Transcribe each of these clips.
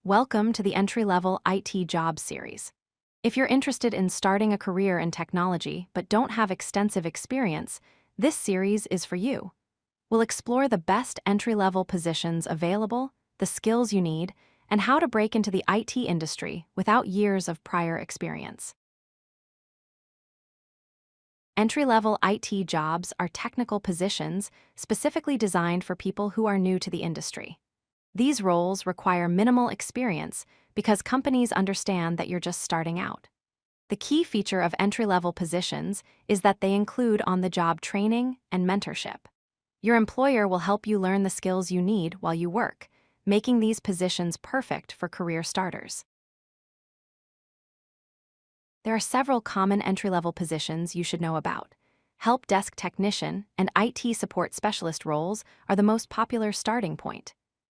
Welcome to the entry-level IT Jobs series. If you're interested in starting a career in technology but don't have extensive experience, this series is for you. We'll explore the best entry-level positions available, the skills you need, and how to break into the IT industry without years of prior experience. Entry-level IT jobs are technical positions specifically designed for people who are new to the industry. These roles require minimal experience because companies understand that you're just starting out. The key feature of entry-level positions is that they include on-the-job training and mentorship. Your employer will help you learn the skills you need while you work, making these positions perfect for career starters. There are several common entry-level positions you should know about. Help desk technician and IT support specialist roles are the most popular starting point.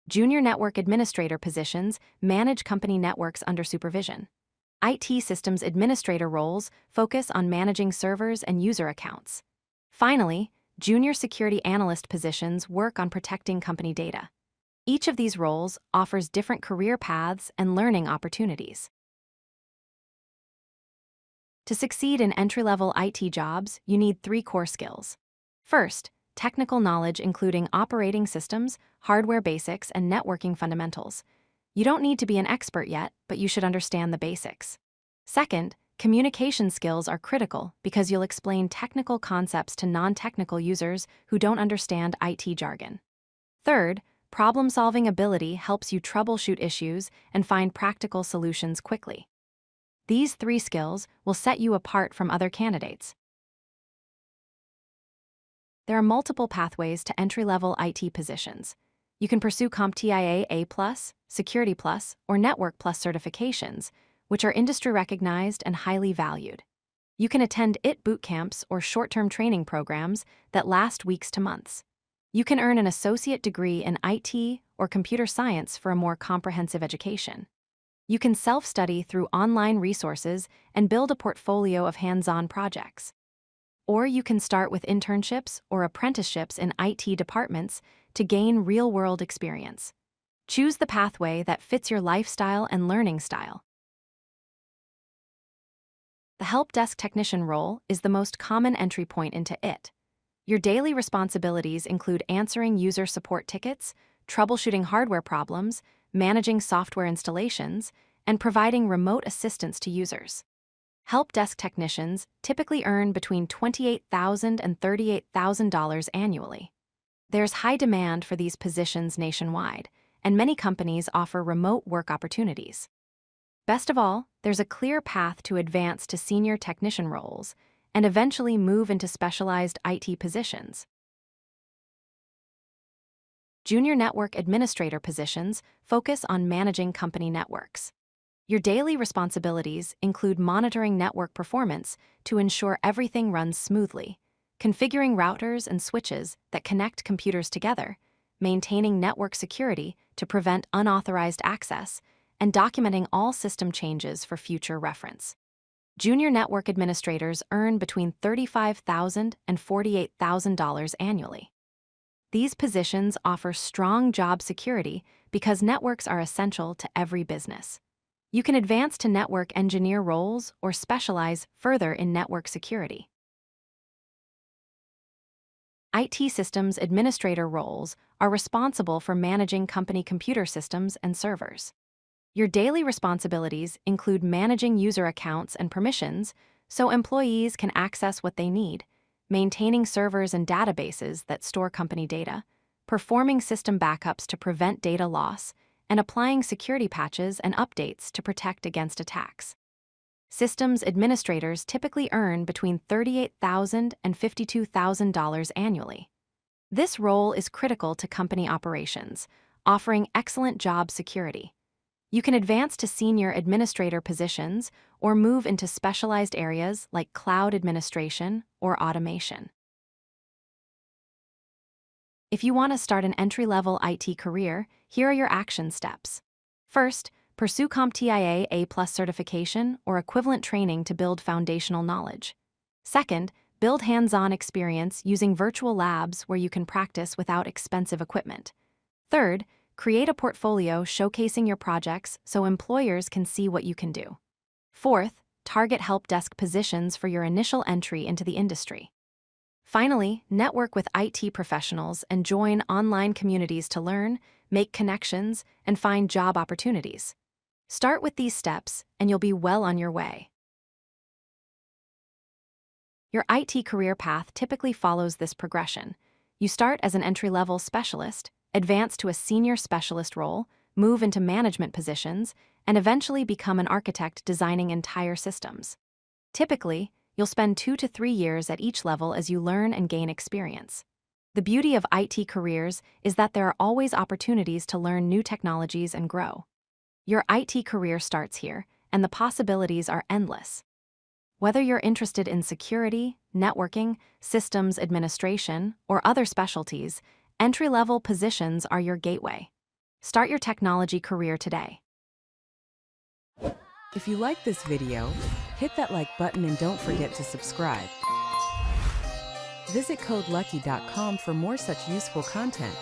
Junior network administrator positions manage company networks under supervision. IT systems administrator roles focus on managing servers and user accounts. Finally, junior security analyst positions work on protecting company data. Each of these roles offers different career paths and learning opportunities. To succeed in entry-level IT jobs, you need 3 core skills. First, technical knowledge including operating systems, hardware basics, and networking fundamentals. You don't need to be an expert yet, but you should understand the basics. Second, communication skills are critical because you'll explain technical concepts to non-technical users who don't understand IT jargon. Third, problem-solving ability helps you troubleshoot issues and find practical solutions quickly. These 3 skills will set you apart from other candidates. There are multiple pathways to entry-level IT positions. You can pursue CompTIA A+, Security Plus, or Network Plus certifications, which are industry-recognized and highly valued. You can attend IT bootcamps or short-term training programs that last weeks to months. You can earn an associate degree in IT or computer science for a more comprehensive education. You can self-study through online resources and build a portfolio of hands-on projects. Or you can start with internships or apprenticeships in IT departments to gain real-world experience. Choose the pathway that fits your lifestyle and learning style. The help desk technician role is the most common entry point into IT. Your daily responsibilities include answering user support tickets, troubleshooting hardware problems, managing software installations, and providing remote assistance to users. Help desk technicians typically earn between $28,000 and $38,000 annually. There's high demand for these positions nationwide, and many companies offer remote work opportunities. Best of all, there's a clear path to advance to senior technician roles and eventually move into specialized IT positions. Junior network administrator positions focus on managing company networks. Your daily responsibilities include monitoring network performance to ensure everything runs smoothly, configuring routers and switches that connect computers together, maintaining network security to prevent unauthorized access, and documenting all system changes for future reference. Junior network administrators earn between $35,000 and $48,000 annually. These positions offer strong job security because networks are essential to every business. You can advance to network engineer roles or specialize further in network security. IT systems administrator roles are responsible for managing company computer systems and servers. Your daily responsibilities include managing user accounts and permissions so employees can access what they need, maintaining servers and databases that store company data, performing system backups to prevent data loss, and applying security patches and updates to protect against attacks. Systems administrators typically earn between $38,000 and $52,000 annually. This role is critical to company operations, offering excellent job security. You can advance to senior administrator positions or move into specialized areas like cloud administration or automation. If you want to start an entry-level IT career, here are your action steps. First, pursue CompTIA A+ certification or equivalent training to build foundational knowledge. Second, build hands-on experience using virtual labs where you can practice without expensive equipment. Third, Create a portfolio showcasing your projects so employers can see what you can do. Fourth, target help desk positions for your initial entry into the industry. Finally, network with IT professionals and join online communities to learn, make connections, and find job opportunities. Start with these steps, and you'll be well on your way. Your IT career path typically follows this progression. You start as an entry-level specialist, advance to a senior specialist role, move into management positions, and eventually become an architect designing entire systems. Typically, you'll spend 2 to 3 years at each level as you learn and gain experience. The beauty of IT careers is that there are always opportunities to learn new technologies and grow. Your IT career starts here, and the possibilities are endless. Whether you're interested in security, networking, systems administration, or other specialties, entry-level positions are your gateway. Start your technology career today. If you like this video, hit that like button and don't forget to subscribe. Visit codelucky.com for more such useful content.